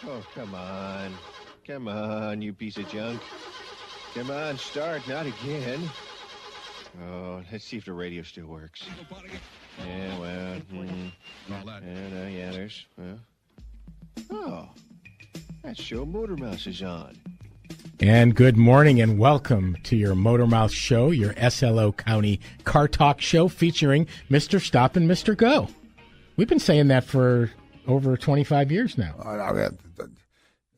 Oh, come on. Come on, you piece of junk. Come on, start, not again. Oh, let's see if the radio still works. Yeah, well, yeah, there's, oh, that show Motor Mouse is on. And good morning and welcome to your Motor Mouth Show, your SLO County Car Talk show featuring Mr. Stop and Mr. Go. We've been saying that for over 25 years now.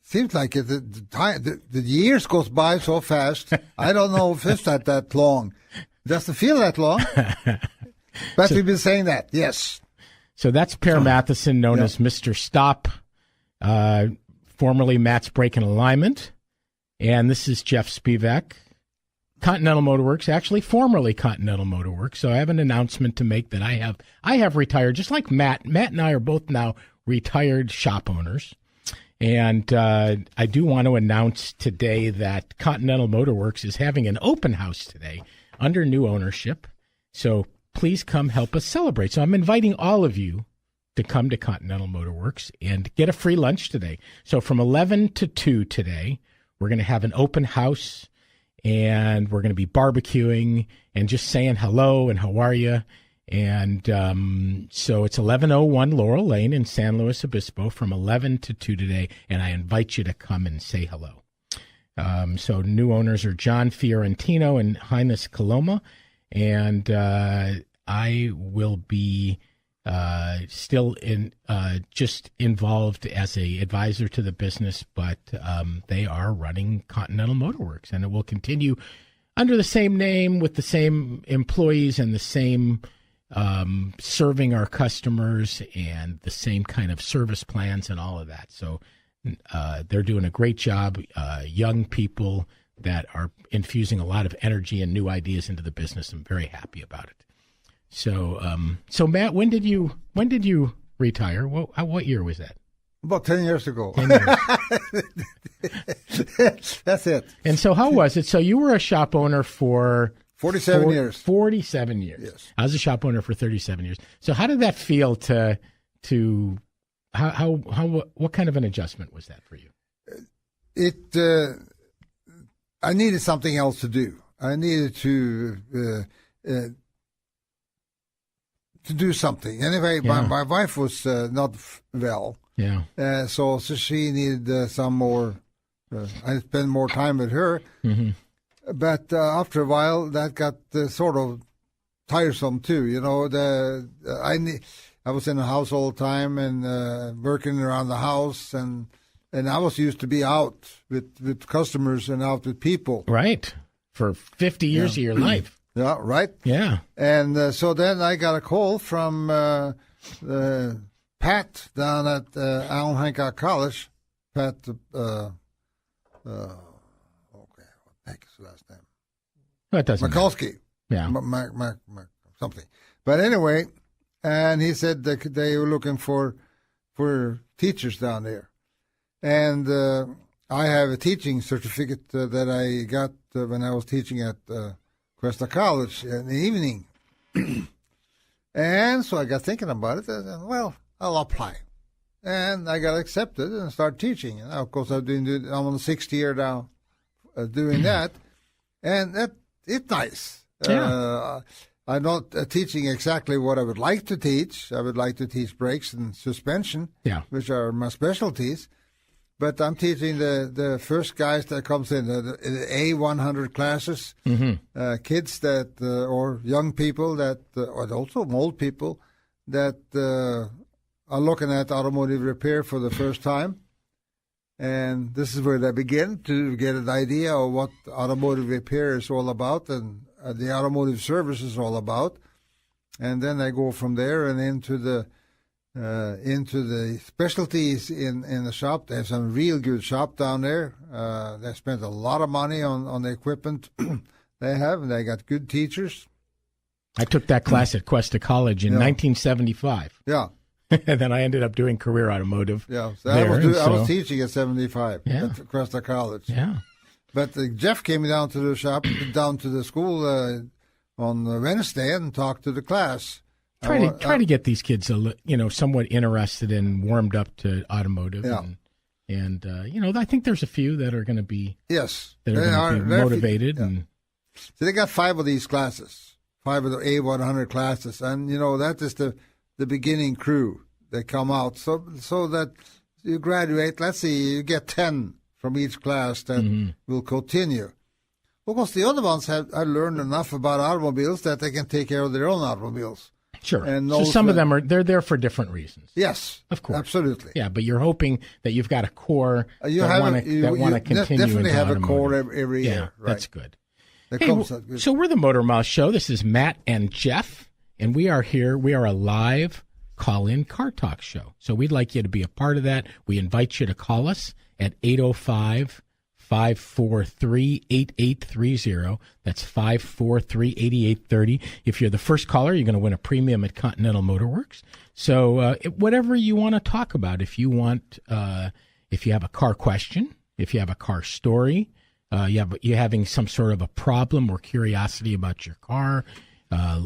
Seems like the years goes by so fast. I don't know if it's that long. Doesn't feel that long. But we've been saying that, yes. So that's Per Matheson, known as Mr. Stop, formerly Matt's Brake and Alignment. And this is Jeff Spevack, Continental Motor Works, actually formerly Continental Motor Works. So I have an announcement to make that I have retired, just like Matt. Matt and I are both now retired shop owners. And I do want to announce today that Continental Motor Works is having an open house today under new ownership. So please come help us celebrate. So I'm inviting all of you to come to Continental Motor Works and get a free lunch today. So from 11 to 2 today, we're going to have an open house, and we're going to be barbecuing and just saying hello and how are you. And so it's 1101 Laurel Lane in San Luis Obispo from 11 to 2 today, and I invite you to come and say hello. So new owners are John Fiorentino and Highness Coloma, and I will be still just involved as a advisor to the business, but they are running Continental Motor Works, and it will continue under the same name with the same employees and the same serving our customers and the same kind of service plans and all of that. So they're doing a great job. Young people that are infusing a lot of energy and new ideas into the business. I'm very happy about it. So, Matt, when did you retire? What year was that? About 10 years ago. 10 years. That's it. And so how was it? So you were a shop owner for 47 years. 47 years. Yes. I was a shop owner for 37 years. So how did that feel to what kind of an adjustment was that for you? I needed something else to do. I needed to do something. Anyway, my wife was not well. Yeah. So she needed some more. I spent more time with her. Mm-hmm. But after a while, that got sort of tiresome too. You know, I was in the house all the time and working around the house, and I was used to be out with customers and out with people. Right. For 50 years of your life. Yeah, right. Yeah. And so then I got a call from Pat down at Allen Hancock College. Pat, okay, what the heck is his last name? That doesn't Mikulski. matter. Yeah. Something. But anyway, and he said that they were looking for teachers down there. And I have a teaching certificate that I got when I was teaching at Cuesta College in the evening. And so I got thinking about it. And, well, I'll apply. And I got accepted and started teaching. And of course, I'm on the 6th year now doing that. And it's nice. Yeah. I'm not teaching exactly what I would like to teach. I would like to teach brakes and suspension, which are my specialties. But I'm teaching the first guys that comes in, the A100 classes, kids that, or young people that, or also old people that are looking at automotive repair for the first time. And this is where they begin to get an idea of what automotive repair is all about and the automotive service is all about. And then they go from there and into the specialties in the shop. They have some real good shop down there. They spent a lot of money on the equipment they have, and they got good teachers. I took that class at Cuesta College in 1975. Yeah. And then I ended up doing career automotive. Yeah. So there, I was teaching at 75 at Cuesta College. Yeah. But Jeff came down to the shop, down to the school on Wednesday and talked to the class. Try to get these kids somewhat interested and warmed up to automotive. Yeah. And, I think there's a few that are going to be motivated. Yeah. And so they got 5 of these classes, 5 of the A100 classes. And, that is the beginning crew that come out. So that you graduate, let's say you get 10 from each class that will continue. Because the other ones have learned enough about automobiles that they can take care of their own automobiles. Sure. And so some of them they're there for different reasons. Yes, of course, absolutely. Yeah, but you're hoping that you've got a core that want to continue. Definitely have automotive. A core every year. Right? That's good. So we're the Motor Mouth Show. This is Matt and Jeff, and we are here. We are a live call-in car talk show. So we'd like you to be a part of that. We invite you to call us at 805-543-8830. That's 543-8830. If you're the first caller, you're going to win a premium at Continental Motor Works. So whatever you want to talk about, if you have a car question, if you have a car story, you're having some sort of a problem or curiosity about your car,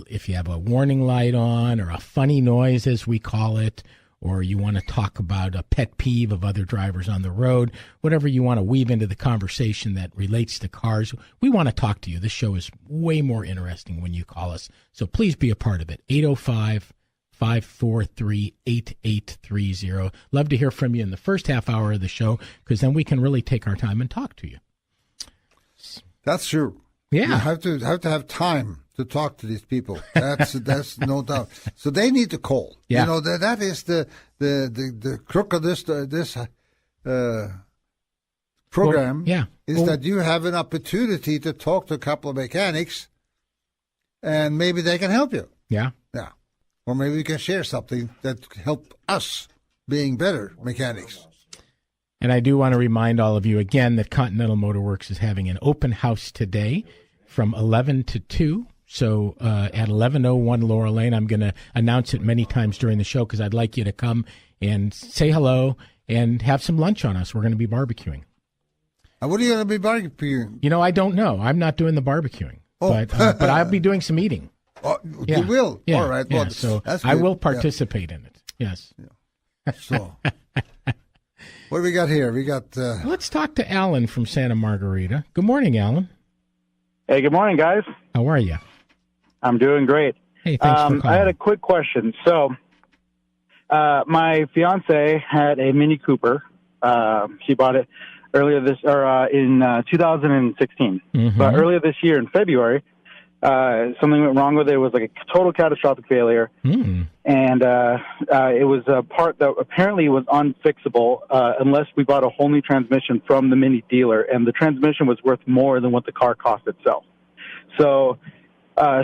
if you have a warning light on or a funny noise, as we call it, or you want to talk about a pet peeve of other drivers on the road, whatever you want to weave into the conversation that relates to cars, we want to talk to you. This show is way more interesting when you call us. So please be a part of it. 805-543-8830. Love to hear from you in the first half hour of the show, because then we can really take our time and talk to you. That's true. Yeah. You have to have time to talk to these people. That's no doubt. So they need to call. Yeah. That is the crook of this program. That you have an opportunity to talk to a couple of mechanics, and maybe they can help you. Yeah. Yeah. Or maybe we can share something that help us being better mechanics. And I do want to remind all of you again that Continental Motor Works is having an open house today from 11 to 2. So at 1101 Laurel Lane, I'm going to announce it many times during the show because I'd like you to come and say hello and have some lunch on us. We're going to be barbecuing. What are you going to be barbecuing? I don't know. I'm not doing the barbecuing, but I'll be doing some eating. Oh, you will? Yeah. All right. Well, so I will participate in it. Yes. Yeah. So what do we got here? We got... Let's talk to Alan from Santa Margarita. Good morning, Alan. Hey, good morning, guys. How are you? I'm doing great. Hey, thanks for calling. I had a quick question. So, my fiance had a Mini Cooper. She bought it in 2016. Mm-hmm. But earlier this year, in February, something went wrong with it. It was like a total catastrophic failure, and it was a part that apparently was unfixable unless we bought a whole new transmission from the Mini dealer, and the transmission was worth more than what the car cost itself. So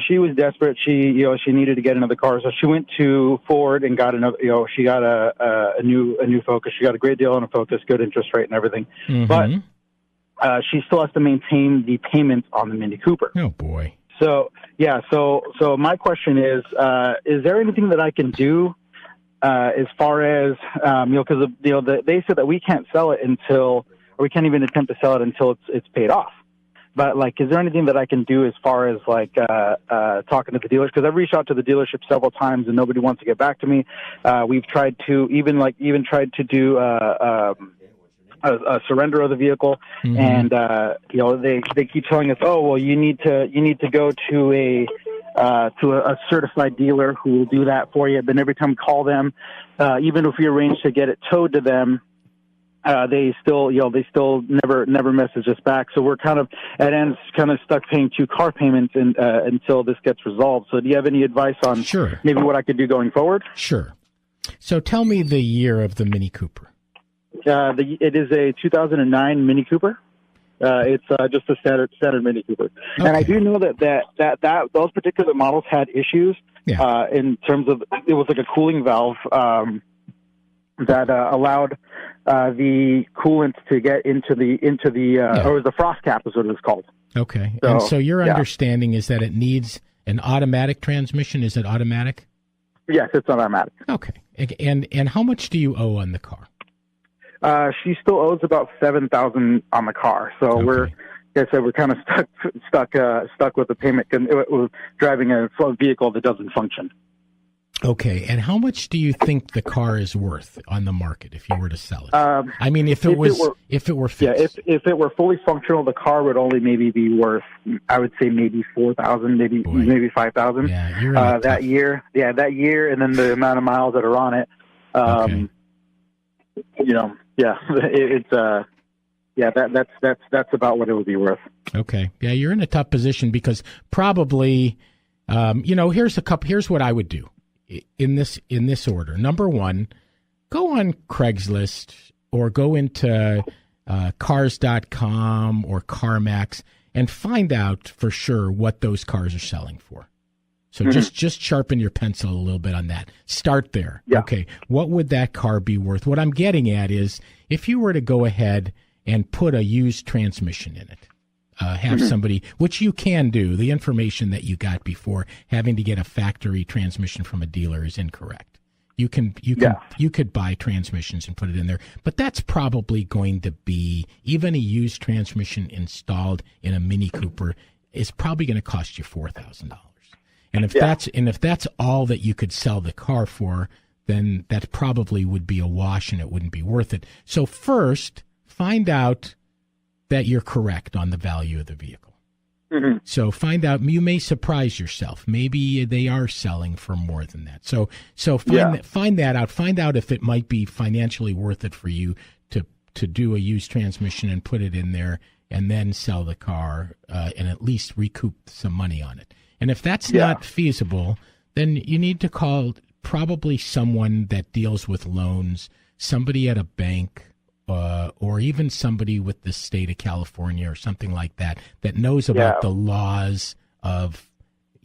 she was desperate. She needed to get another car, so she went to Ford and got another. She got a new Focus. She got a great deal on a Focus, good interest rate and everything, but she still has to maintain the payments on the Mini Cooper. Oh boy. So my question is there anything that I can do as far as because they said that we can't sell it or we can't even attempt to sell it until it's paid off. But is there anything that I can do as far as talking to the dealers? Because I've reached out to the dealership several times and nobody wants to get back to me. We've tried to even tried to do a surrender of the vehicle, and they keep telling us, oh well, you need to go to a certified dealer who will do that for you. But every time we call them, even if we arrange to get it towed to them, they still never message us back. So we're kind of at ends, kind of stuck paying 2 car payments until this gets resolved. So do you have any advice on maybe what I could do going forward? Sure. So tell me the year of the Mini Cooper. It is a 2009 Mini Cooper. It's just a standard Mini Cooper. Okay. And I do know that those particular models had issues in terms of it was like a cooling valve that allowed the coolant to get into the or the frost cap is what it was called. Okay. So your understanding is that it needs an automatic transmission. Is it automatic? Yes, it's automatic. Okay. And how much do you owe on the car? She still owes about $7,000 on the car. So we're kind of stuck with the payment. We're driving a vehicle that doesn't function. Okay, and how much do you think the car is worth on the market if you were to sell it? I mean, if it were fixed. Yeah, if it were fully functional, the car would only maybe be worth, I would say maybe $4,000, maybe $5,000. Yeah, you're that year. Yeah, that year, and then the amount of miles that are on it. Okay. That's about what it would be worth. Okay, yeah, you're in a tough position because probably, here's what I would do. In this order. Number one, go on Craigslist or go into cars.com or CarMax and find out for sure what those cars are selling for. So just sharpen your pencil a little bit on that. Start there. Yeah. Okay, what would that car be worth? What I'm getting at is if you were to go ahead and put a used transmission in it, have somebody, which you can do. The information that you got before having to get a factory transmission from a dealer is incorrect. You could buy transmissions and put it in there, but that's probably going to be, even a used transmission installed in a Mini Cooper is probably going to cost you $4,000. And if that's all that you could sell the car for, then that probably would be a wash and it wouldn't be worth it. So first, find out that you're correct on the value of the vehicle. Mm-hmm. So find out, you may surprise yourself. Maybe they are selling for more than that. So find that out. Find out if it might be financially worth it for you to do a used transmission and put it in there and then sell the car and at least recoup some money on it. And if that's not feasible, then you need to call probably someone that deals with loans, somebody at a bank, or even somebody with the state of California or something like that knows about the laws of,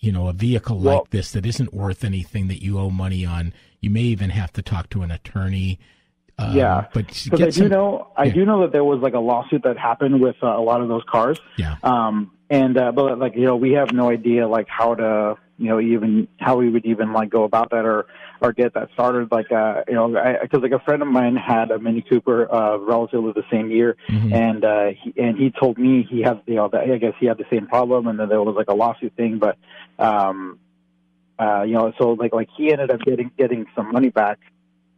a vehicle like this that isn't worth anything that you owe money on. You may even have to talk to an attorney. But because I do know that there was like a lawsuit that happened with a lot of those cars. Yeah. But like, we have no idea like how to, even how we would even like go about that or get that started. Like, because like a friend of mine had a Mini Cooper, relatively the same year. Mm-hmm. And he told me he had, I guess he had the same problem and then there was like a lawsuit thing, but, so like he ended up getting some money back,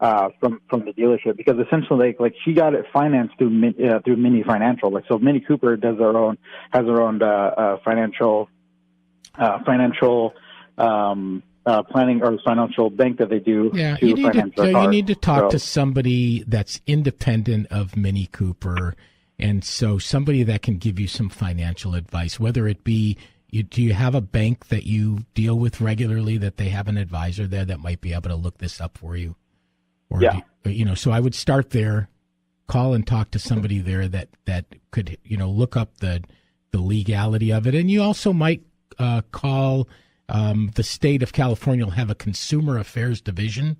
from the dealership because essentially like she got it financed through Mini Financial. Like, so Mini Cooper has their own financial planning or financial bank that they do. Yeah, you need to talk to somebody that's independent of Mini Cooper, and so somebody that can give you some financial advice. Whether it be, do you have a bank that you deal with regularly that they have an advisor there that might be able to look this up for you? Or so I would start there, call and talk to somebody there that could look up the legality of it, and you also might call the state of California will have a consumer affairs division,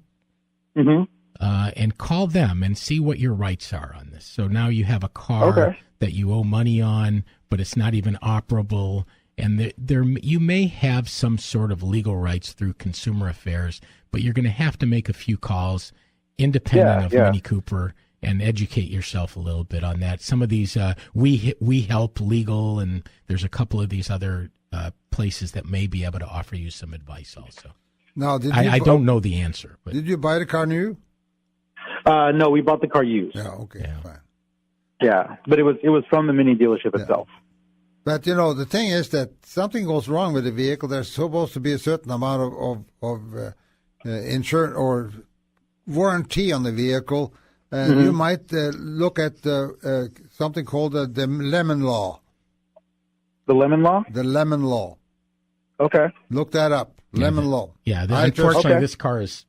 and call them and see what your rights are on this. So now you have a car that you owe money on, but it's not even operable, and you may have some sort of legal rights through consumer affairs, but you're going to have to make a few calls independent of Mini Cooper and educate yourself a little bit on that. Some of these we help legal, and there's a couple of these other places that may be able to offer you some advice also. Now, I don't know the answer. But. Did you buy the car new? No, we bought the car used. Yeah, okay, fine. Yeah, but it was from the Mini dealership itself. But the thing is that something goes wrong with the vehicle. There's supposed to be a certain amount of insurance or warranty on the vehicle, and you might look at something called the Lemon Law. The Lemon Law? The Lemon Law. Okay. Look that up. Lemon Law. Yeah. Unfortunately, this car is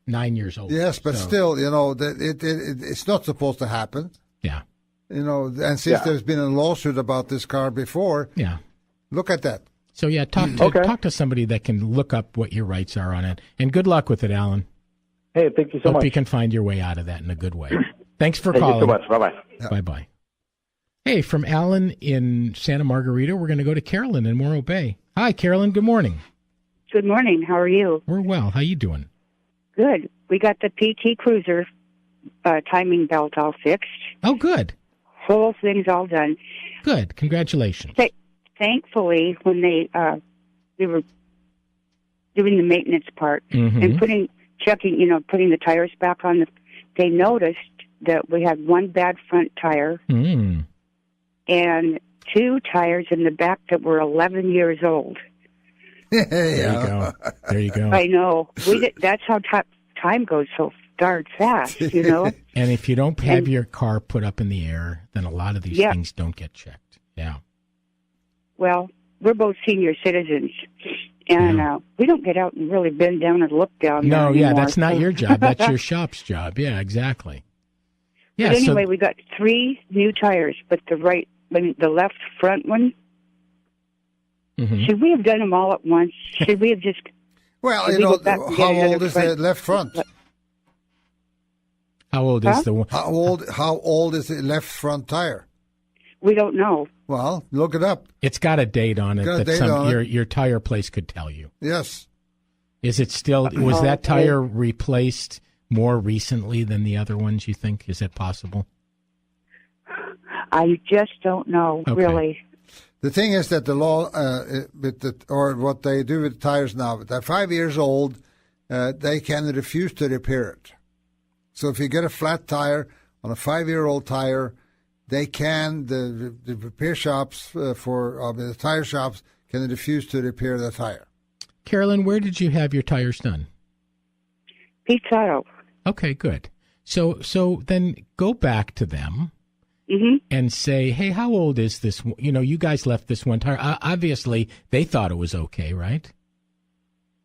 9 years old. Yes, but still, it's not supposed to happen. Yeah. And since there's been a lawsuit about this car before, look at that. So talk to somebody that can look up what your rights are on it. And good luck with it, Alan. Hey, thank you so much. Hope you can find your way out of that in a good way. Thanks for calling. Thank you so much. Bye-bye. Bye-bye. Hey, from Alan in Santa Margarita, we're going to go to Carolyn in Morro Bay. Hi, Carolyn. Good morning. Good morning. How are you? We're well. How you doing? Good. We got the PT Cruiser timing belt all fixed. Oh, good. Whole thing's all done. Good. Congratulations. Thankfully, when they doing the maintenance part and putting the tires back on. They noticed that we had one bad front tire and 2 tires in the back that were 11 years old. There you go. I know. That's how time goes so darn fast, you know. And if you don't have your car put up in the air, then a lot of these things don't get checked. Yeah. Well, we're both senior citizens, and we don't get out and really bend down and look down there anymore. That's not your job. That's your shop's job. Yeah, exactly. Yeah. But anyway, we got 3 new tires, but the left front one. Should we have done them all at once? Should we have just? Well, how old is the left front? How old is the one? How old is the left front tire? We don't know. Well, look it up. It's got a date on it that your tire place could tell you. Yes. Is it still? Was that tire replaced more recently than the other ones? You think? Is that possible? I just don't know, really. The thing is that the law, or what they do with the tires now, if they're 5 years old, they can refuse to repair it. So if you get a flat tire on a 5-year-old tire, they can, the repair shops the tire shops can refuse to repair the tire. Carolyn, where did you have your tires done? Pete's Auto. Okay, good. So then go back to them. And say, hey, how old is this? You guys left this one tire. Obviously, they thought it was okay, right?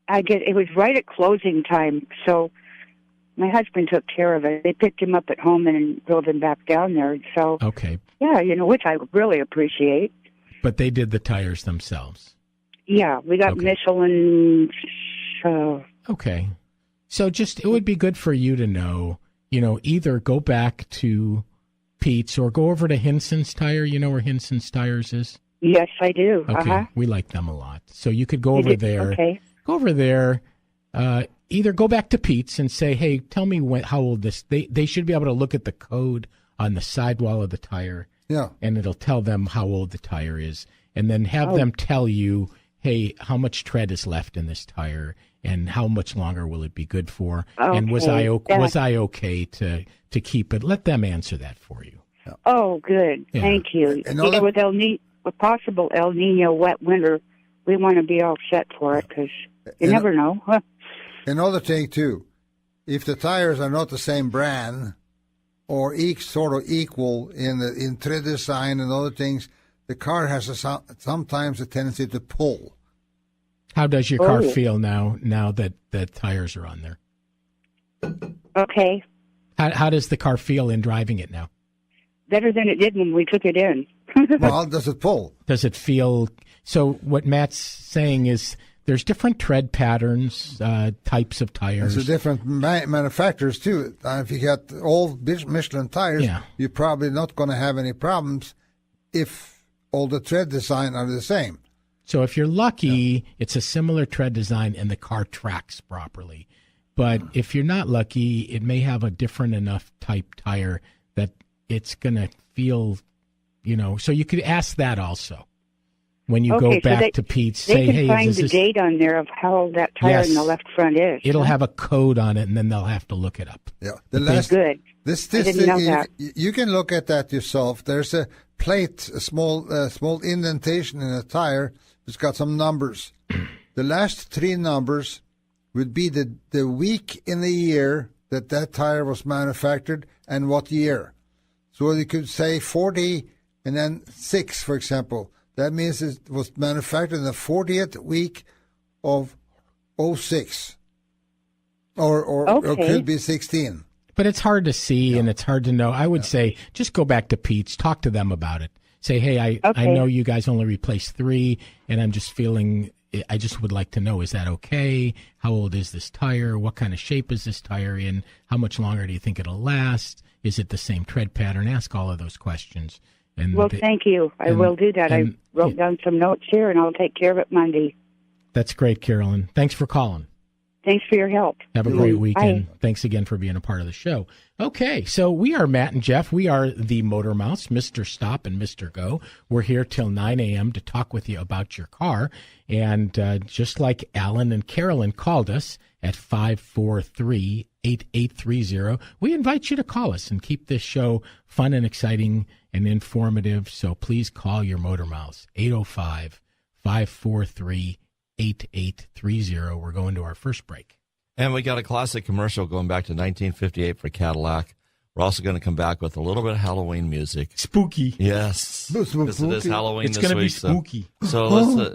It was right at closing time, so my husband took care of it. They picked him up at home and drove him back down there. So, okay. Yeah, which I really appreciate. But they did the tires themselves. Yeah, we got Michelin. Okay. So it would be good for you to know, either go back to Pete's or go over to Hinson's Tire. You know where Hinson's Tires is? Yes, I do. Okay, we like them a lot. So you could go over there. Okay. Go over there. Either go back to Pete's and say, hey, tell me how old this. They should be able to look at the code on the sidewall of the tire. Yeah. And it'll tell them how old the tire is. And then have them tell you, hey, how much tread is left in this tire and how much longer will it be good for? Okay. And was I okay to keep it? Let them answer that for you. Oh, good. Yeah. Thank you. With a possible El Nino wet winter, we want to be all set for it because you never know. Another thing, too, if the tires are not the same brand or sort of equal in tread design and other things, the car has sometimes a tendency to pull. How does your car feel now that the tires are on there? Okay. How does the car feel in driving it now? Better than it did when we took it in. Well, does it pull? Does it feel... So what Matt's saying is there's different tread patterns, types of tires. There's different manufacturers, too. If you got old Michelin tires, you're probably not going to have any problems if all the tread design are the same. So if you're lucky, it's a similar tread design and the car tracks properly. But if you're not lucky, it may have a different enough type tire that it's going to feel, so you could ask that also. When you go back to Pete's, say, hey, they can find the date on there of how old that tire in the left front is. It'll have a code on it, and then they'll have to look it up. Yeah, good. This I didn't know that. You can look at that yourself. There's a plate, a small indentation in a tire. It's got some numbers. The last 3 numbers would be the week in the year that tire was manufactured and what year. So you could say 40 and then 6, for example. That means it was manufactured in the 40th week of 06. Or it could be 16. But it's hard to see and it's hard to know. I would say just go back to Pete's, talk to them about it. Say, hey, I know you guys only replaced 3, and I'm just feeling, I just would like to know, is that okay? How old is this tire? What kind of shape is this tire in? How much longer do you think it'll last? Is it the same tread pattern? Ask all of those questions. Thank you. I will do that. I wrote down some notes here, and I'll take care of it Monday. That's great, Carolyn. Thanks for calling. Thanks for your help. Have a great weekend. Bye. Thanks again for being a part of the show. Okay, so we are Matt and Jeff. We are the Motor Mouths, Mr. Stop and Mr. Go. We're here till 9 a.m. to talk with you about your car. And just like Alan and Carolyn called us at 543-8830, we invite you to call us and keep this show fun and exciting and informative. So please call your Motor Mouths, 805-543-8830. 8830. We're going to our first break. And we got a classic commercial going back to 1958 for Cadillac. We're also going to come back with a little bit of Halloween music. Spooky. Yes. Because it is Halloween this week. It's going to be spooky. So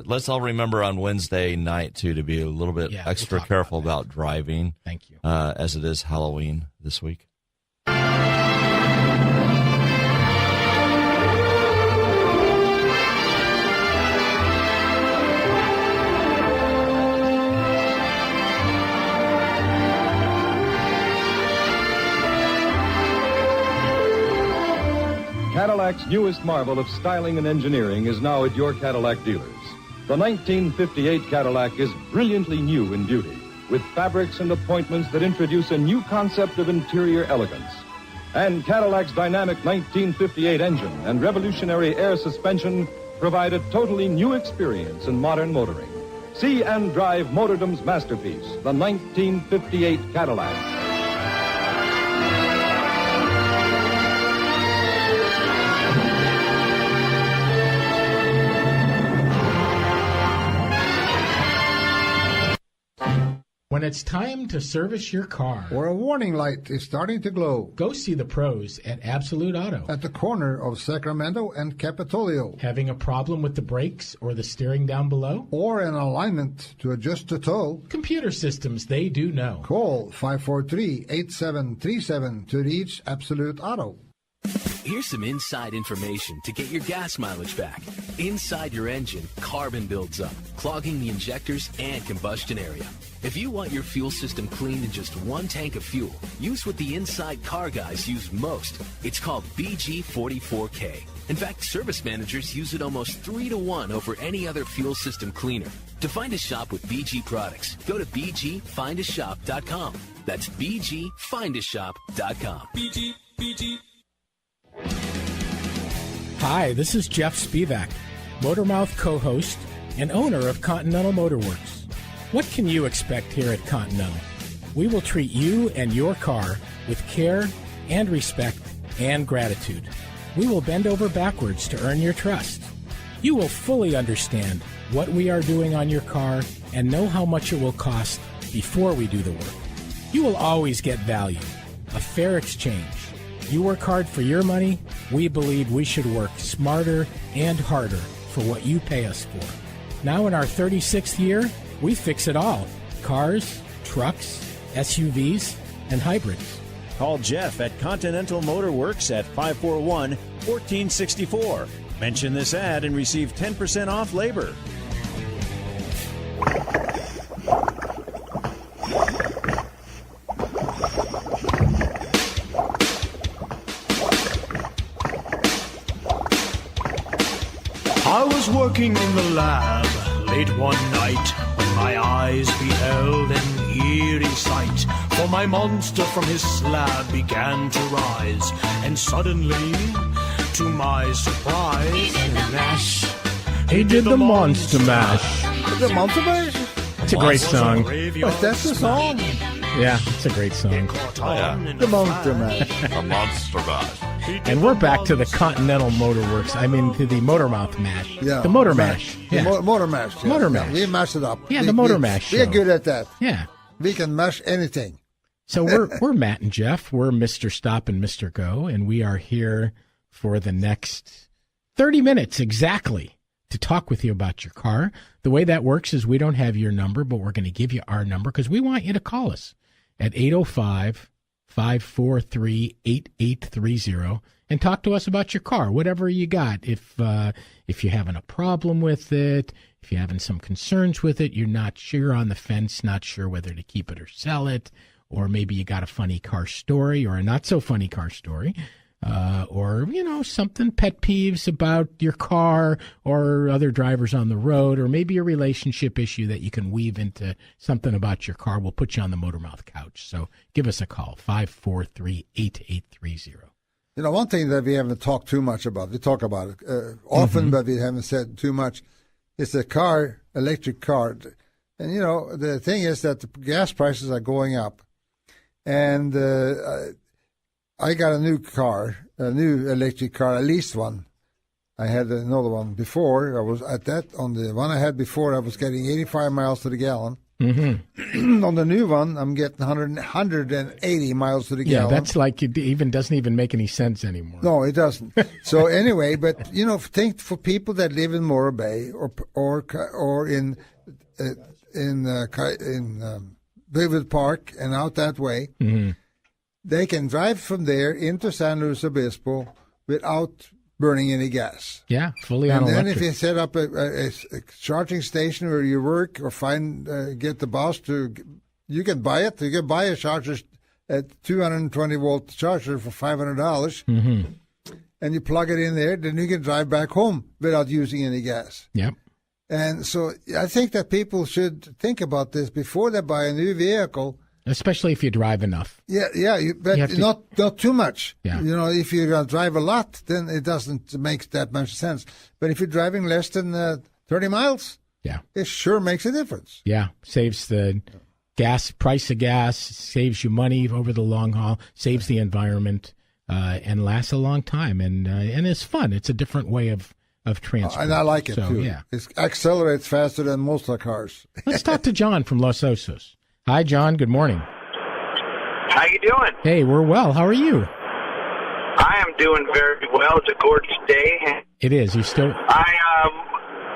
let's all remember on Wednesday night, too, to be a little bit extra careful about driving. Thank you. As it is Halloween this week. Cadillac's newest marvel of styling and engineering is now at your Cadillac dealers. The 1958 Cadillac is brilliantly new in beauty, with fabrics and appointments that introduce a new concept of interior elegance. And Cadillac's dynamic 1958 engine and revolutionary air suspension provide a totally new experience in modern motoring. See and drive motordom's masterpiece, the 1958 Cadillac. When it's time to service your car, or a warning light is starting to glow, go see the pros at Absolute Auto. At the corner of Sacramento and Capitolio. Having a problem with the brakes or the steering down below? Or an alignment to adjust the tow? Computer systems, they do know. Call 543-8737 to reach Absolute Auto. Here's some inside information to get your gas mileage back. Inside your engine, carbon builds up, clogging the injectors and combustion area. If you want your fuel system cleaned in just one tank of fuel, use what the inside car guys use most. It's called BG44K. In fact, service managers use it almost 3-to-1 over any other fuel system cleaner. To find a shop with BG products, go to bgfindashop.com. That's bgfindashop.com. BG. Hi, this is Jeff Spevack, Motormouth co-host and owner of Continental Motorworks. What can you expect here at Continental? We will treat you and your car with care and respect and gratitude. We will bend over backwards to earn your trust. You will fully understand what we are doing on your car and know how much it will cost before we do the work. You will always get value, a fair exchange. You work hard for your money. We believe we should work smarter and harder for what you pay us for. Now in our 36th year, we fix it all. Cars, trucks, SUVs, and hybrids. Call Jeff at Continental Motorworks at 541-1464. Mention this ad and receive 10% off labor. I was working in the lab late one night when my eyes beheld an eerie sight. For my monster from his slab began to rise, and suddenly, to my surprise, he did the mash. He did the monster mash. The monster mash? It's a great song. But that's the song. Yeah, it's a great song. Oh, yeah. The monster mash. The monster mash. And we're back to the Continental Motorworks. I mean, to the Motormouth mash. Yeah. The Motor Mash. The motor mash. Yeah. Motor mash. We mash it up. Yeah, the Motor Mash We're show. good at that. Yeah. We can mash anything. So we're Matt and Jeff. We're Mr. Stop and Mr. Go, and we are here for the next 30 minutes exactly to talk with you about your car. The way that works is we don't have your number, but we're going to give you our number because we want you to call us at 805-543-8830 and talk to us about your car, whatever you got. If you're having a problem with it, if you're having some concerns with it, you're not sure on the fence, not sure whether to keep it or sell it, or maybe you got a funny car story or a not so funny car story, or, something, pet peeves about your car or other drivers on the road, or maybe a relationship issue that you can weave into something about your car. We'll put you on the Motormouth couch. So give us a call, 543-8830. One thing that we haven't talked too much about, we talk about it often, but we haven't said too much, is the electric car. And, the thing is that the gas prices are going up. And I got a new electric car, at least one. I had another one before. On the one I had before, I was getting 85 miles to the gallon. Mm-hmm. On the new one, I'm getting 180 miles to the gallon. Yeah, that's like it doesn't even make any sense anymore. No, it doesn't. So anyway, but think for people that live in Morro Bay or in Vivid Park and out that way, mm-hmm. they can drive from there into San Luis Obispo without burning any gas. Yeah, fully on electric. And then if you set up a charging station where you work or get the boss to, you can buy it. You can buy a charger, a 220-volt charger for $500, mm-hmm. and you plug it in there, then you can drive back home without using any gas. Yep. And so I think that people should think about this before they buy a new vehicle. Especially if you drive enough. Yeah, but not too much. Yeah. If you drive a lot, then it doesn't make that much sense. But if you're driving less than 30 miles, it sure makes a difference. Yeah, saves the price of gas, saves you money over the long haul, saves the environment, and lasts a long time. And it's fun. It's a different way of transport. And I like it, too. Yeah. It accelerates faster than most of the cars. Let's talk to John from Los Osos. Hi, John. Good morning. How you doing? Hey, we're well. How are you? I am doing very well. It's a gorgeous day. It is. You still?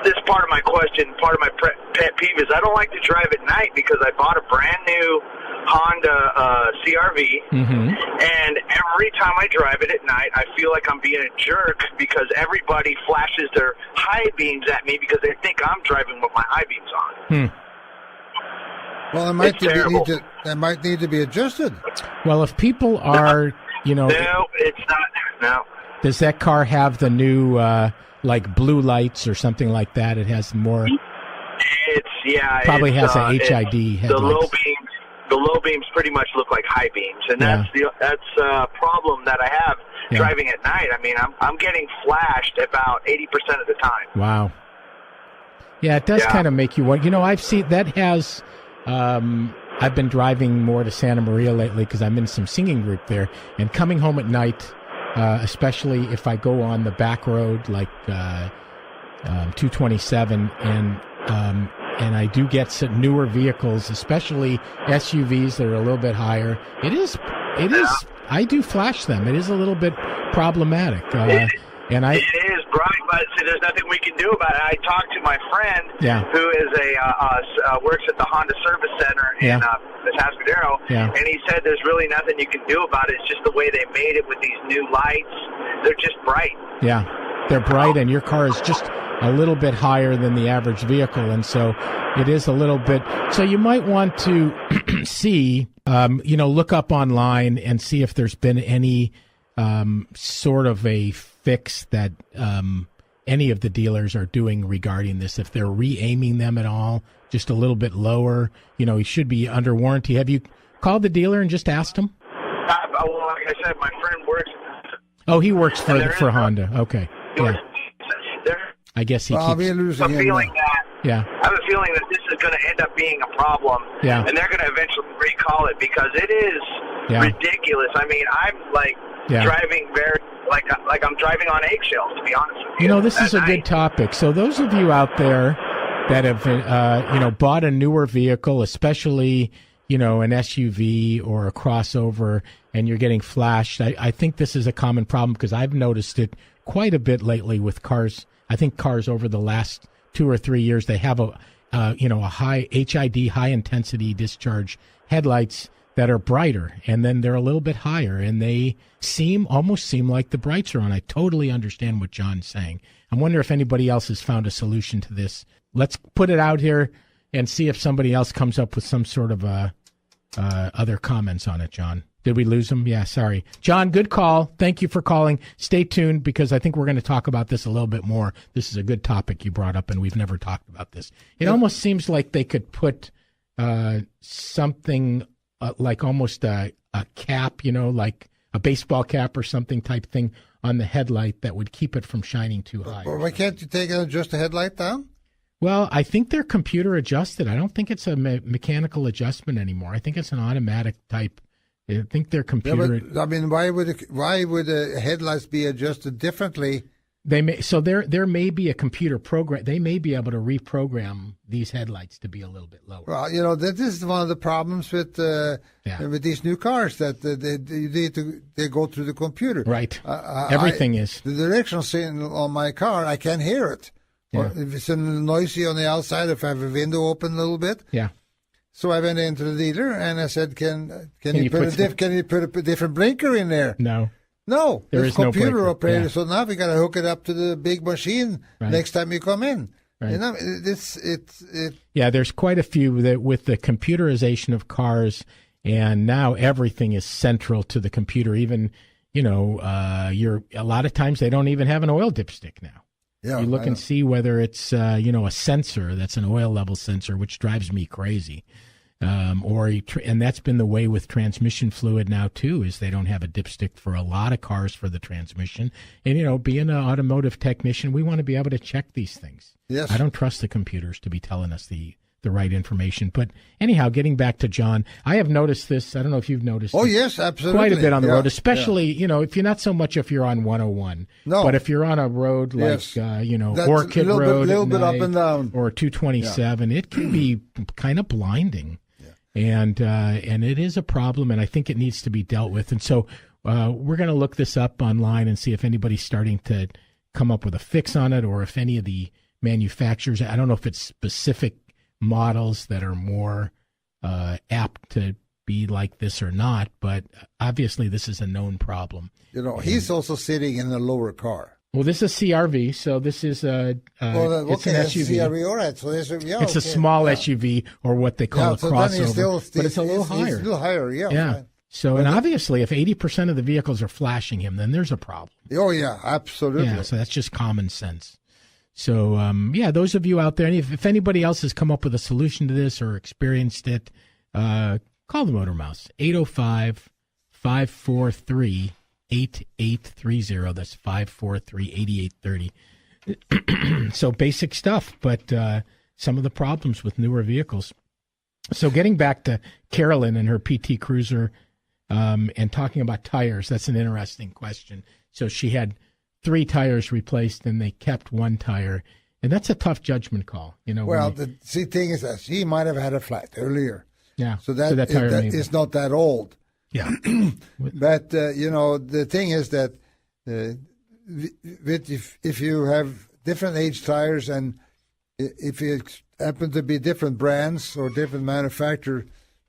This part of my question, part of my pet peeve is I don't like to drive at night because I bought a brand new Honda CRV, mm-hmm. and every time I drive it at night, I feel like I'm being a jerk because everybody flashes their high beams at me because they think I'm driving with my high beams on. Well, that might need to be adjusted. Well, if people are, No, it's not. No. Does that car have the new, like blue lights or something like that? It has more. Probably has a HID headlights. The low beams pretty much look like high beams, and that's a problem that I have driving at night. I mean, I'm getting flashed about 80% of the time. Wow. Yeah, it does kind of make you wonder. I've seen that has. I've been driving more to Santa Maria lately because I'm in some singing group there, and coming home at night, especially if I go on the back road like 227, and I do get some newer vehicles, especially SUVs that are a little bit higher. It is. I do flash them. It is a little bit problematic. It is, Brian, but there's nothing we can do about it. I talked to my friend who is works at the Honda Service Center in Atascadero, and he said there's really nothing you can do about it. It's just the way they made it with these new lights. They're just bright. Yeah, they're bright, and your car is just a little bit higher than the average vehicle, and so it is a little bit. So you might want to see, look up online and see if there's been any sort of a fix that any of the dealers are doing regarding this. If they're re-aiming them at all, just a little bit lower, he should be under warranty. Have you called the dealer and just asked him? Well, like I said, my friend works. Oh, he works for Honda. Okay. Yeah. I guess he keeps. I have a feeling that this is going to end up being a problem. Yeah. And they're going to eventually recall it because it is ridiculous. I mean, I'm driving like I'm driving on eggshells, to be honest with you. This is a good topic. So those of you out there that have bought a newer vehicle, especially an SUV or a crossover, and you're getting flashed, I think this is a common problem because I've noticed it quite a bit lately with cars. I think cars over the last 2 or 3 years, they have a high HID, high intensity discharge headlights that are brighter, and then they're a little bit higher, and they almost seem like the brights are on. I totally understand what John's saying. I wonder if anybody else has found a solution to this. Let's put it out here and see if somebody else comes up with some sort of other comments on it, John. Did we lose him? Yeah, sorry. John, good call. Thank you for calling. Stay tuned because I think we're going to talk about this a little bit more. This is a good topic you brought up, and we've never talked about this. It almost seems like they could put something like almost a cap, like a baseball cap or something type thing on the headlight that would keep it from shining too high. Well, why can't you take and adjust the headlight down? Well, I think they're computer adjusted. I don't think it's a mechanical adjustment anymore. I think it's an automatic type. I think they're computer. Yeah, but, I mean, why would the headlights be adjusted differently? They may. So there may be a computer program. They may be able to reprogram these headlights to be a little bit lower. Well, this is one of the problems with these new cars that they go through the computer. Right. Everything is. The directional signal on my car, I can hear it. Yeah. Or if it's noisy on the outside, if I have a window open a little bit. Yeah. So I went into the dealer and I said, "Can you put a different blinker in there?" No, there is computer no operator. Yeah. So now we got to hook it up to the big machine next time you come in. Right. It's Yeah, there's quite a few that with the computerization of cars, and now everything is central to the computer. Even a lot of times they don't even have an oil dipstick now. Yeah, you look and see whether it's a sensor that's an oil level sensor, which drives me crazy. And that's been the way with transmission fluid now too, is they don't have a dipstick for a lot of cars for the transmission. And being an automotive technician, we want to be able to check these things. Yes. I don't trust the computers to be telling us the right information. But anyhow, getting back to John, I have noticed this. I don't know if you've noticed. Oh, yes, absolutely. Quite a bit on the road, especially, if you're not so much if you're on 101. No. But if you're on a road like, That's Orchid Road. A little bit up and down. Or 227, it can be kind of blinding. Yeah. And it is a problem, and I think it needs to be dealt with. And so we're going to look this up online and see if anybody's starting to come up with a fix on it, or if any of the manufacturers, I don't know if it's specific models that are more apt to be like this or not, but obviously this is a known problem. He's also sitting in a lower car. Well, this is CRV, so this is it's an SUV. CRV, all right. So it's a small SUV, or what they call a crossover, but it's a little higher. It's a little higher, yeah. Fine. So, and obviously, if 80% of the vehicles are flashing him, then there's a problem. Oh, yeah, absolutely. Yeah, so that's just common sense. So, those of you out there, and if anybody else has come up with a solution to this or experienced it, call the Motor Mouse, 805-543-8830. That's 543-8830. So basic stuff, but some of the problems with newer vehicles. So getting back to Carolyn and her PT Cruiser and talking about tires, that's an interesting question. So she had 3 tires replaced, and they kept 1 tire, and that's a tough judgment call. Well, the thing is that she might have had a flat earlier. Yeah. So that tire is not that old. Yeah. But the thing is that if you have different age tires, and if it happen to be different brands or different manufacturer,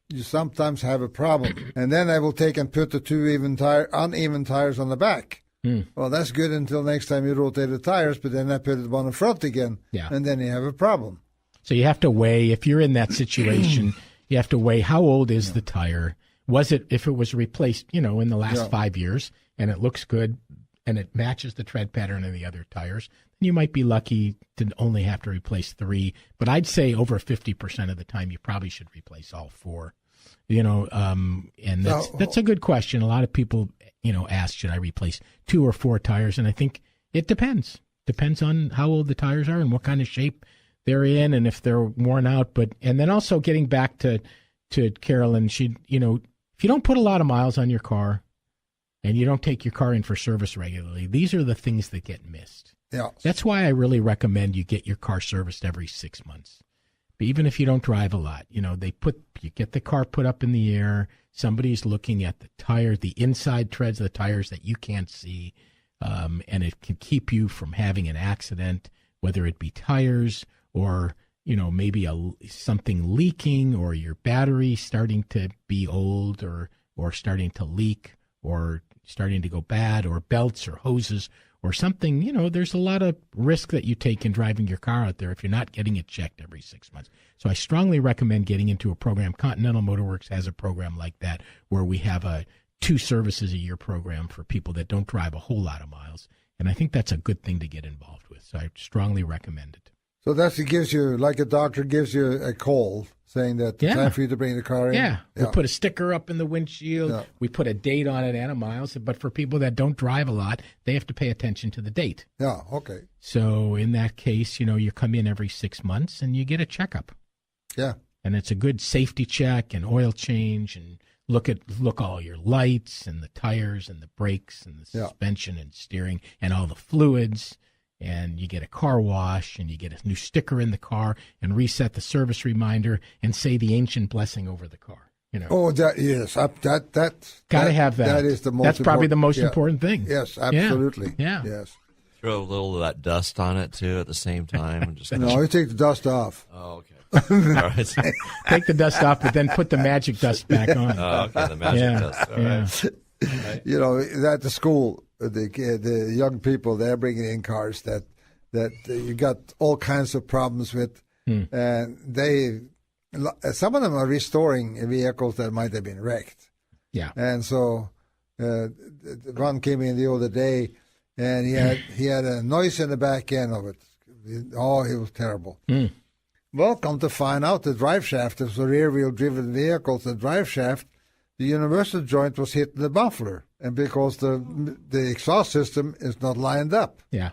you sometimes have a problem. And then I will take and put the 2 uneven tires on the back. Well, that's good until next time you rotate the tires, but then I put it on the front again, and then you have a problem. So you have to weigh, if you're in that situation, you have to weigh how old is the tire. Was it, if it was replaced, in the last 5 years, and it looks good, and it matches the tread pattern of the other tires, then you might be lucky to only have to replace 3. But I'd say over 50% of the time, you probably should replace all 4. And that's a good question. A lot of people, ask, should I replace 2 or 4 tires? And I think it depends. Depends on how old the tires are and what kind of shape they're in, and if they're worn out. And then also getting back to Carolyn, if you don't put a lot of miles on your car and you don't take your car in for service regularly, these are the things that get missed. Yeah. That's why I really recommend you get your car serviced every 6 months. But even if you don't drive a lot, you get the car put up in the air, somebody's looking at the tire, the inside treads of the tires that you can't see, and it can keep you from having an accident, whether it be tires or, maybe something leaking, or your battery starting to be old or starting to leak or starting to go bad, or belts or hoses or something. There's a lot of risk that you take in driving your car out there if you're not getting it checked every 6 months. So I strongly recommend getting into a program. Continental Motor Works has a program like that, where we have a 2 services a year program for people that don't drive a whole lot of miles. And I think that's a good thing to get involved with. So I strongly recommend it. So it gives you, like a doctor gives you a call saying that it's time for you to bring the car in? Yeah. We put a sticker up in the windshield. Yeah. We put a date on it and a miles. But for people that don't drive a lot, they have to pay attention to the date. Yeah, okay. So in that case, you come in every 6 months and you get a checkup. Yeah. And it's a good safety check and oil change and look all your lights and the tires and the brakes and the suspension and steering and all the fluids. And you get a car wash, and you get a new sticker in the car, and reset the service reminder, and say the ancient blessing over the car. Oh, yes, that gotta have that. That is the most. That's probably the most important thing. Yes, absolutely. Yeah. Yes. Throw a little of that dust on it too at the same time. And just no, you take the dust off. Oh, okay. All right. Take the dust off, but then put the magic dust back on. Oh, okay, the magic dust. All right. At the school. The young people, they're bringing in cars that you got all kinds of problems with, and some of them are restoring vehicles that might have been wrecked. Yeah, and so one came in the other day, and he had a noise in the back end of it. Oh, it was terrible. Well, come to find out, the drive shaft is a rear-wheel driven vehicle. The drive shaft, the universal joint was hitting the muffler. And because the exhaust system is not lined up. Yeah.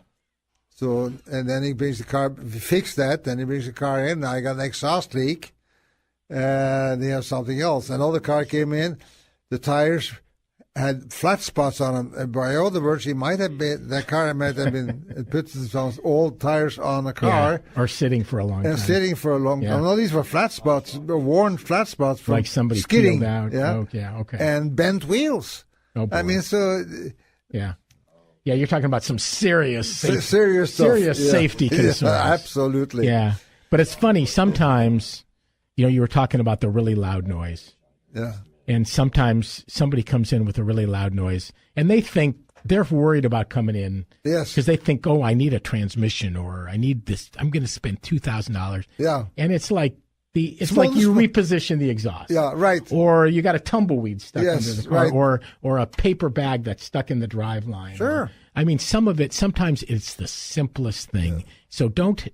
So, and then he brings the car, fix that, then he brings the car in. I got an exhaust leak, and he has something else. Another car came in, the tires had flat spots on them. And by other words, that car might have been put some old tires on the car. Yeah, or sitting for a long time. And sitting for a long time. No, these were flat spots, worn flat spots from like somebody skidding. Peeled out. Yeah. Oh, yeah, okay. And bent wheels. Oh, boy. I mean, so... Yeah. Yeah, you're talking about some serious safety. Serious stuff. Serious safety concerns. Yeah, absolutely. Yeah. But it's funny, sometimes, you were talking about the really loud noise. Yeah. And sometimes somebody comes in with a really loud noise, and they think they're worried about coming in. Yes. Because they think, oh, I need a transmission, or I need this. I'm going to spend $2,000. Yeah. And it's like like you reposition the exhaust. Yeah, right. Or you got a tumbleweed stuck under the car, right. or a paper bag that's stuck in the drive line. Sure. Sometimes it's the simplest thing. Yeah. So don't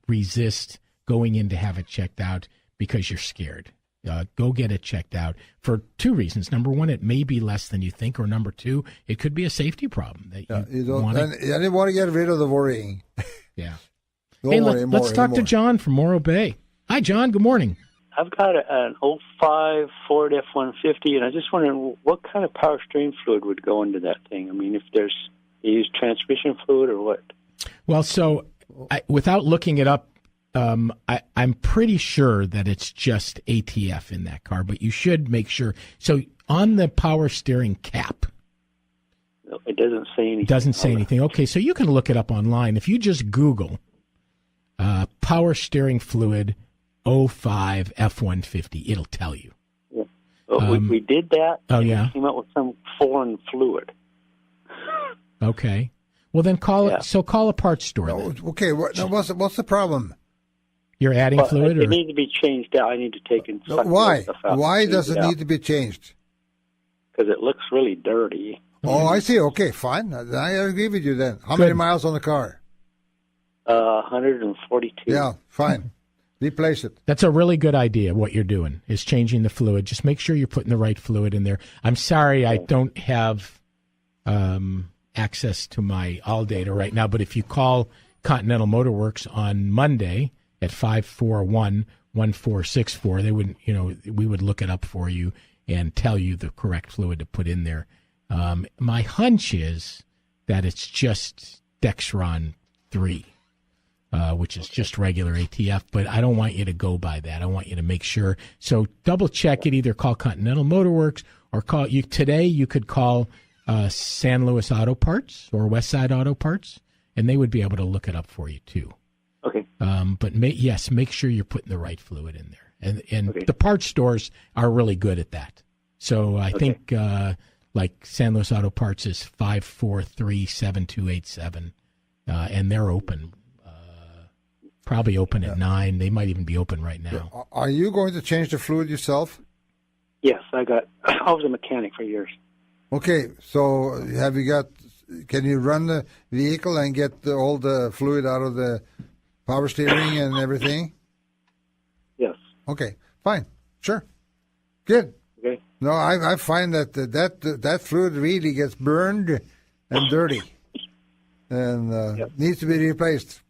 resist going in to have it checked out because you're scared. Go get it checked out for 2 reasons. Number 1, it may be less than you think, or number 2, it could be a safety problem that you don't want. And you want to get rid of the worrying. Yeah. Let's talk to John from Morro Bay. Hi, John. Good morning. I've got an 05 Ford F-150, and I just wondering what kind of power steering fluid would go into that thing. I mean, if you use transmission fluid or what? Well, so without looking it up, I'm pretty sure that it's just ATF in that car, but you should make sure. So on the power steering cap, it doesn't say anything. Doesn't say anything. Okay, so you can look it up online. If you just Google power steering fluid 05 F-150, it'll tell you. Yeah. We did that. Oh, yeah. We came out with some foreign fluid. Okay. Well, then call a parts store. No, okay. What's the problem? You're adding fluid? It needs to be changed out. I need to take and suck why? Stuff out. Why does it need to be changed? Because it looks really dirty. Oh, I see. Okay, fine. I agree with you then. How many miles on the car? 142. Yeah, fine. Replace it. That's a really good idea. What you're doing is changing the fluid. Just make sure you're putting the right fluid in there. I'm sorry I don't have access to my all data right now, but if you call Continental Motor Works on Monday at 541-1464, they would, we would look it up for you and tell you the correct fluid to put in there. My hunch is that it's just Dexron 3. Which is just regular ATF, but I don't want you to go by that. I want you to make sure. So double check it. Either call Continental Motor Works or call you today. You could call San Luis Auto Parts or Westside Auto Parts, and they would be able to look it up for you too. Okay. But make sure you're putting the right fluid in there, and the parts stores are really good at that. So I think like San Luis Auto Parts is 543-7287, and they're open. Probably open at 9. They might even be open right now. Are you going to change the fluid yourself? Yes, I was a mechanic for years. Okay, so can you run the vehicle and get all the fluid out of the power steering and everything? Yes. Okay, fine. Sure. Good. Okay. No, I find that fluid really gets burned and dirty and needs to be replaced.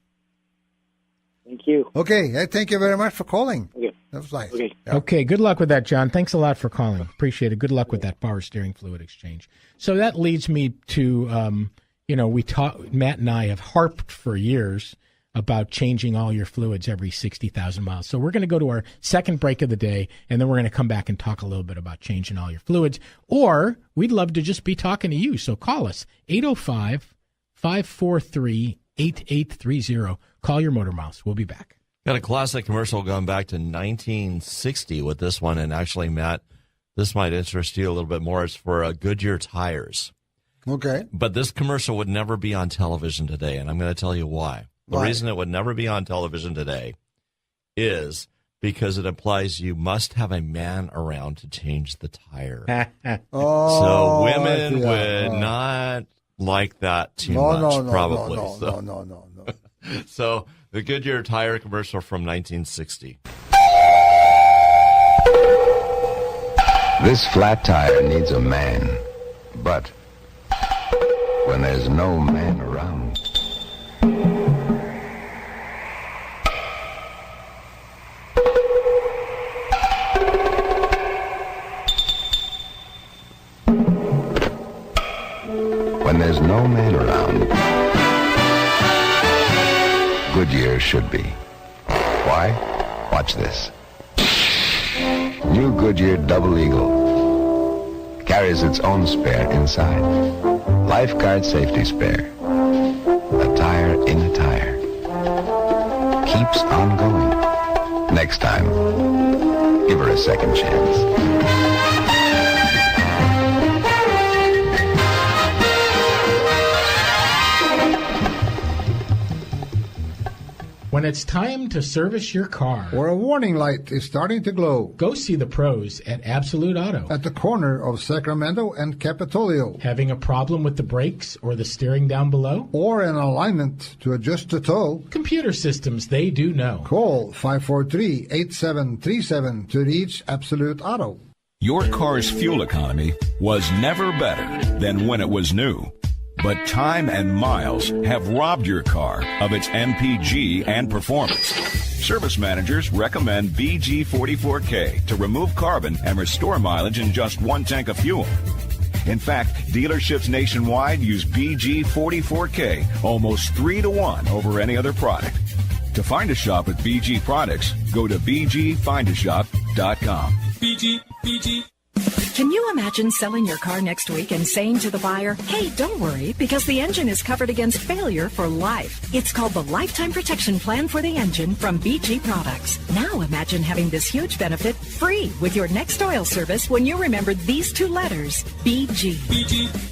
Thank you. Okay, thank you very much for calling. Okay. That was nice. Okay. Yeah. Okay, good luck with that, John. Thanks a lot for calling. Appreciate it. Good luck with that power steering fluid exchange. So that leads me to, Matt and I have harped for years about changing all your fluids every 60,000 miles. So we're going to go to our second break of the day, and then we're going to come back and talk a little bit about changing all your fluids. Or we'd love to just be talking to you. So call us, 805-543-8830. Call your Motor Mouths. We'll be back. Got a classic commercial going back to 1960 with this one. And actually, Matt, this might interest you a little bit more. It's for Goodyear tires. Okay. But this commercial would never be on television today, and I'm going to tell you why. The reason it would never be on television today is because it implies you must have a man around to change the tire. So women would not like that too much, probably. No. So the Goodyear tire commercial from 1960. This flat tire needs a man, but when there's no man around, when there's no man around, Goodyear should be. Why? Watch this. New Goodyear Double Eagle carries its own spare inside. Lifeguard safety spare. A tire in a tire. Keeps on going. Next time, give her a second chance. When it's time to service your car, or a warning light is starting to glow, go see the pros at Absolute Auto. At the corner of Sacramento and Capitolio. Having a problem with the brakes or the steering down below? Or an alignment to adjust the tow? Computer systems, they do know. Call 543-8737 to reach Absolute Auto. Your car's fuel economy was never better than when it was new. But time and miles have robbed your car of its MPG and performance. Service managers recommend BG44K to remove carbon and restore mileage in just one tank of fuel. In fact, dealerships nationwide use BG44K almost 3-to-1 over any other product. To find a shop at BG products, go to bgfindashop.com. BG. Can you imagine selling your car next week and saying to the buyer, hey, don't worry, because the engine is covered against failure for life. It's called the Lifetime Protection Plan for the Engine from BG Products. Now imagine having this huge benefit free with your next oil service when you remember these two letters, BG.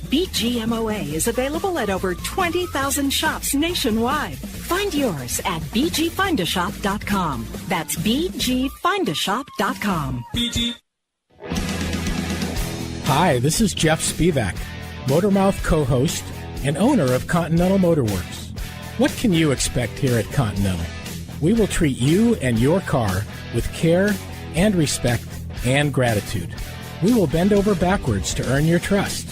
BGMOA is available at over 20,000 shops nationwide. Find yours at bgfindashop.com. That's bgfindashop.com. BG. Hi, this is Jeff Spevack, Motormouth co-host and owner of Continental Motor Works. What can you expect here at Continental? We will treat you and your car with care and respect and gratitude. We will bend over backwards to earn your trust.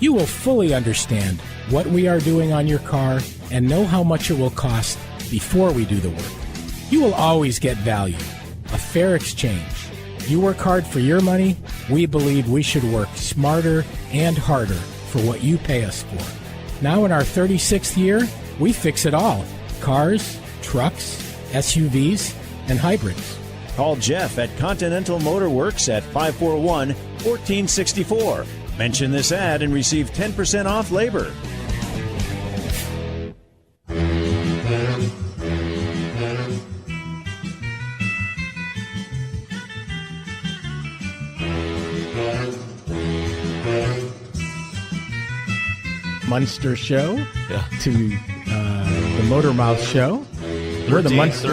You will fully understand what we are doing on your car and know how much it will cost before we do the work. You will always get value, a fair exchange. You work hard for your money. We believe we should work smarter and harder for what you pay us for. Now in our 36th year, we fix it all. Cars, trucks, SUVs, and hybrids. Call Jeff at Continental Motor Works at 541-1464. Mention this ad and receive 10% off labor. Munster show to the Motor Mouth show. We're the Munster.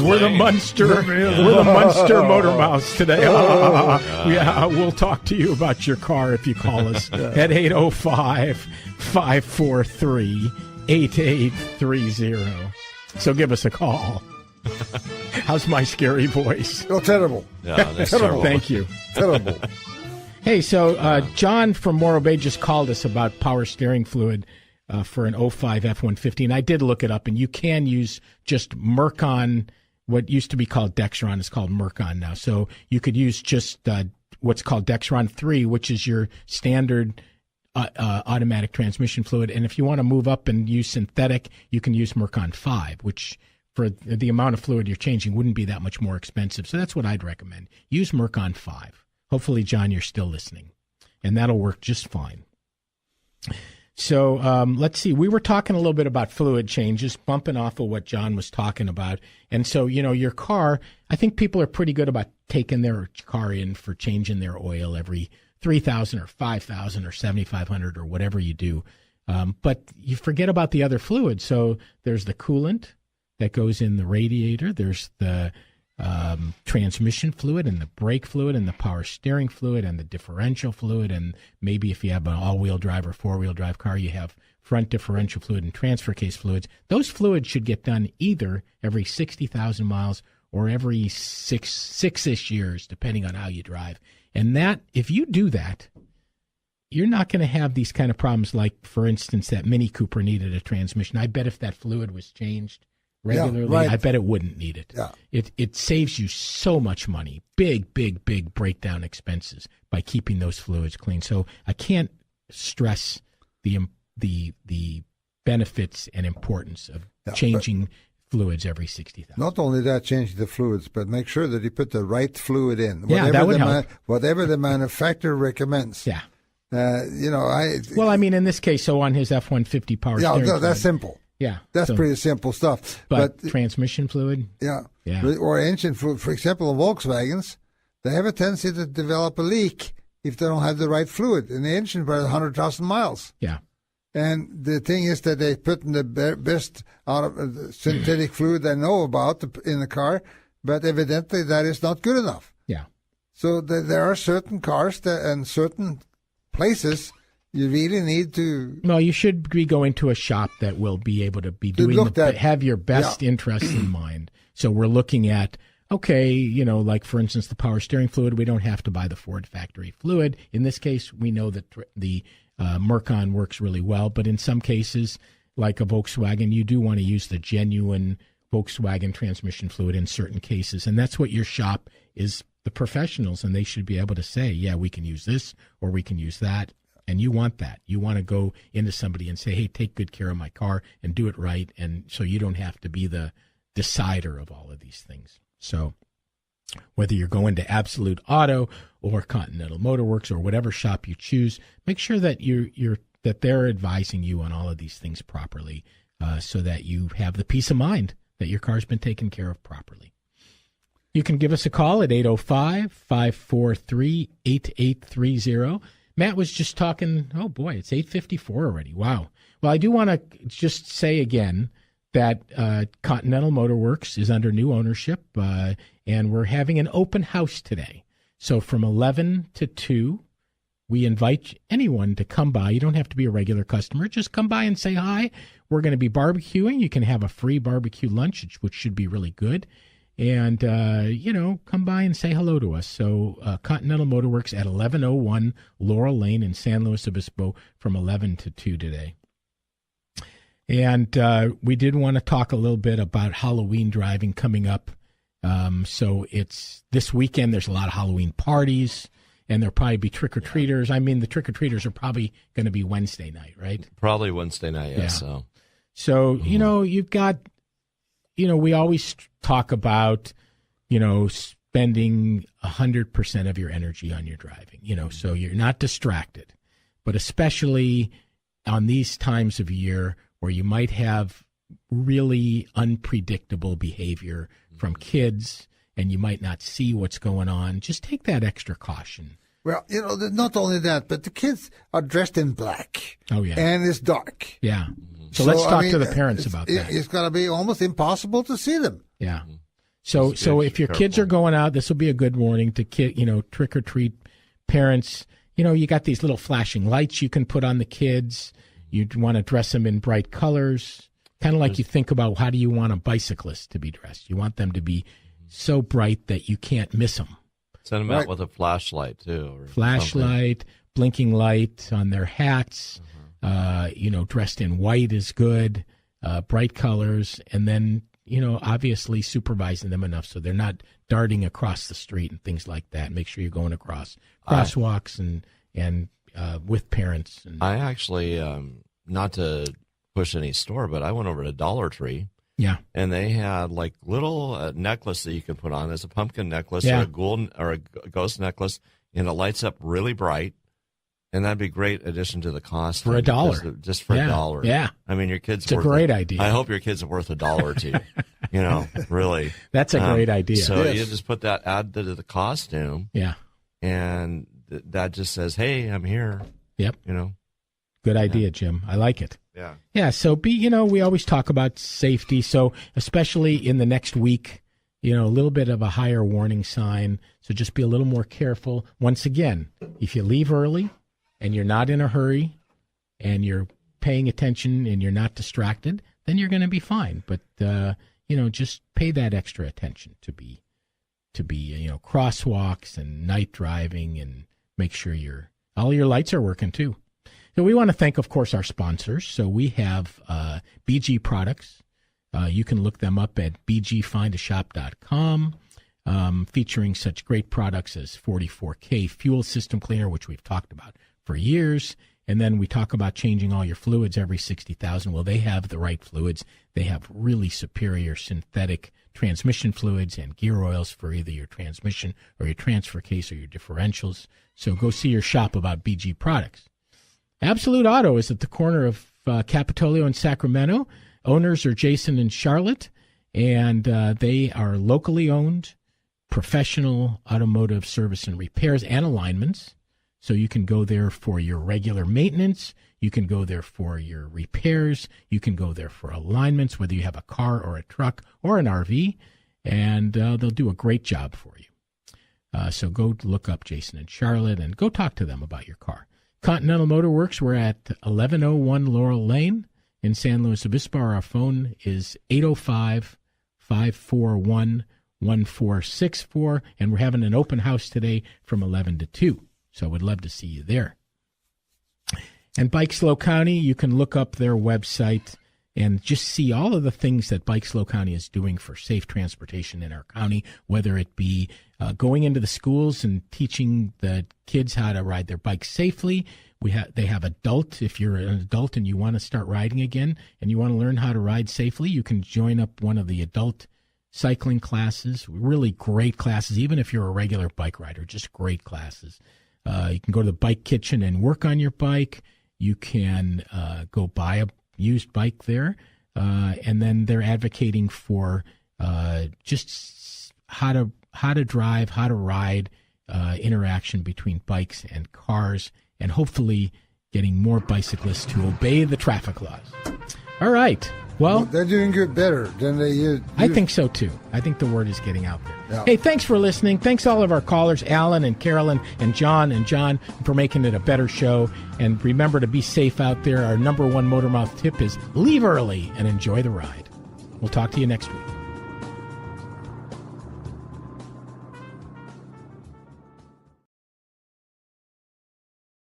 We're the Munster. We're the Munster Motor Mouse today. Yeah, we'll talk to you about your car if you call us at 805-543-8830. So give us a call. How's my scary voice? Oh, terrible. Yeah, that's terrible. Thank you. Terrible. Hey, so John from Morro Bay just called us about power steering fluid for an 05 F-150, and I did look it up, and you can use just Mercon. What used to be called Dexron is called Mercon now. So you could use just what's called Dexron 3, which is your standard automatic transmission fluid. And if you want to move up and use synthetic, you can use Mercon 5, which for the amount of fluid you're changing wouldn't be that much more expensive. So that's what I'd recommend. Use Mercon 5. Hopefully, John, you're still listening, and that'll work just fine. So let's see. We were talking a little bit about fluid changes, bumping off of what John was talking about. And so, your car, I think people are pretty good about taking their car in for changing their oil every 3,000 or 5,000 or 7,500 or whatever you do. But you forget about the other fluids. So there's the coolant that goes in the radiator. There's the transmission fluid and the brake fluid and the power steering fluid and the differential fluid, and maybe if you have an all-wheel drive or four-wheel drive car, you have front differential fluid and transfer case fluids. Those fluids should get done either every 60,000 miles or every six-ish years, depending on how you drive. And that, if you do that, you're not going to have these kind of problems like, for instance, that Mini Cooper needed a transmission. I bet if that fluid was changed regularly, right. I bet it wouldn't need it. Yeah. It saves you so much money, big breakdown expenses by keeping those fluids clean. So I can't stress the benefits and importance of changing fluids every 60,000. Not only that, changing the fluids, but make sure that you put the right fluid in. Yeah, that would help. Whatever the manufacturer recommends. Yeah. Well, I mean, in this case, so on his F-150 power steering that's fluid, simple. Yeah. That's pretty simple stuff. But transmission fluid? Yeah. Yeah. Or engine fluid. For example, in Volkswagens, they have a tendency to develop a leak if they don't have the right fluid in the engine for 100,000 miles. Yeah. And the thing is that they put in the best out of the synthetic fluid they know about in the car, but evidently that is not good enough. Yeah. So there are certain cars and certain places you really need to. Well, you should be going to a shop that will be able to be doing have your best interests in mind. So we're looking at, okay, like for instance, the power steering fluid, we don't have to buy the Ford factory fluid. In this case, we know that the Mercon works really well, but in some cases, like a Volkswagen, you do want to use the genuine Volkswagen transmission fluid in certain cases. And that's what your shop is, the professionals, and they should be able to say, yeah, we can use this or we can use that. And you want that. You want to go into somebody and say, hey, take good care of my car and do it right. And so you don't have to be the decider of all of these things. So whether you're going to Absolute Auto or Continental Motor Works or whatever shop you choose, make sure that that they're advising you on all of these things properly, so that you have the peace of mind that your car's been taken care of properly. You can give us a call at 805-543-8830. Matt was just talking, oh boy, it's 8:54 already. Wow. Well, I do want to just say again that Continental Motor Works is under new ownership, and we're having an open house today. So from 11 to 2, we invite anyone to come by. You don't have to be a regular customer. Just come by and say hi. We're going to be barbecuing. You can have a free barbecue lunch, which should be really good. And, come by and say hello to us. So Continental Motor Works at 1101 Laurel Lane in San Luis Obispo from 11 to 2 today. And we did want to talk a little bit about Halloween driving coming up. So it's this weekend. There's a lot of Halloween parties, and there'll probably be trick-or-treaters. I mean, the trick-or-treaters are probably going to be Wednesday night, right? Probably Wednesday night, yeah. So you've got... we always talk about, spending 100% of your energy on your driving, so you're not distracted. But especially on these times of year where you might have really unpredictable behavior from kids and you might not see what's going on, just take that extra caution. Well, not only that, but the kids are dressed in black. Oh, yeah. And it's dark. Yeah. So let's talk to the parents about that. It's going to be almost impossible to see them. Yeah. So if your kids are going out, this will be a good warning to trick or treat parents. You got these little flashing lights you can put on the kids. You'd want to dress them in bright colors, kind of like you think about how do you want a bicyclist to be dressed. You want them to be so bright that you can't miss them. Send them out with a flashlight, too. Flashlight, blinking light on their hats, dressed in white is good, bright colors, and then, obviously supervising them enough so they're not darting across the street and things like that. Make sure you're going across crosswalks and with parents. I actually, not to push any store, but I went over to Dollar Tree. Yeah. And they had like little necklace that you can put on. It's a pumpkin necklace or a golden or a ghost necklace, and it lights up really bright. And that'd be a great addition to the cost. For $1. Just for $1. Yeah. I mean, your kids. It's a great idea. I hope your kids are worth $1 to you. Really. That's a great idea. So you just put that, add to the costume. Yeah. And that just says, hey, I'm here. Yep. Good idea, Jim. I like it. Yeah. Yeah. So we always talk about safety. So especially in the next week, a little bit of a higher warning sign. So just be a little more careful. Once again, if you leave early and you're not in a hurry and you're paying attention and you're not distracted, then you're going to be fine. But, just pay that extra attention to be crosswalks and night driving, and make sure all your lights are working too. So we want to thank, of course, our sponsors. So we have BG products. You can look them up at bgfindashop.com, featuring such great products as 44K fuel system cleaner, which we've talked about for years. And then we talk about changing all your fluids every 60,000. Well, they have the right fluids. They have really superior synthetic transmission fluids and gear oils for either your transmission or your transfer case or your differentials. So go see your shop about BG products. Absolute Auto is at the corner of Capitolio and Sacramento. Owners are Jason and Charlotte, and they are locally owned, professional automotive service and repairs and alignments. So you can go there for your regular maintenance. You can go there for your repairs. You can go there for alignments, whether you have a car or a truck or an RV, and they'll do a great job for you. So go look up Jason and Charlotte and go talk to them about your car. Continental Motor Works, we're at 1101 Laurel Lane in San Luis Obispo. Our phone is 805-541-1464, and we're having an open house today from 11 to 2. So we'd love to see you there. And Bike Slow County, you can look up their website and just see all of the things that Bike Slow County is doing for safe transportation in our county, whether it be going into the schools and teaching the kids how to ride their bikes safely. They have adult. If you're an adult and you want to start riding again and you want to learn how to ride safely, you can join up one of the adult cycling classes. Really great classes, even if you're a regular bike rider, just great classes. You can go to the bike kitchen and work on your bike. You can go buy a used bike there, and then they're advocating for just how to drive, how to ride, interaction between bikes and cars, and hopefully getting more bicyclists to obey the traffic laws. All right. Well, they're doing good, better than they used. I think so too. I think the word is getting out there. Yeah. Hey, thanks for listening. Thanks all of our callers, Alan and Carolyn and John, for making it a better show. And remember to be safe out there. Our number one Motormouth tip is leave early and enjoy the ride. We'll talk to you next week.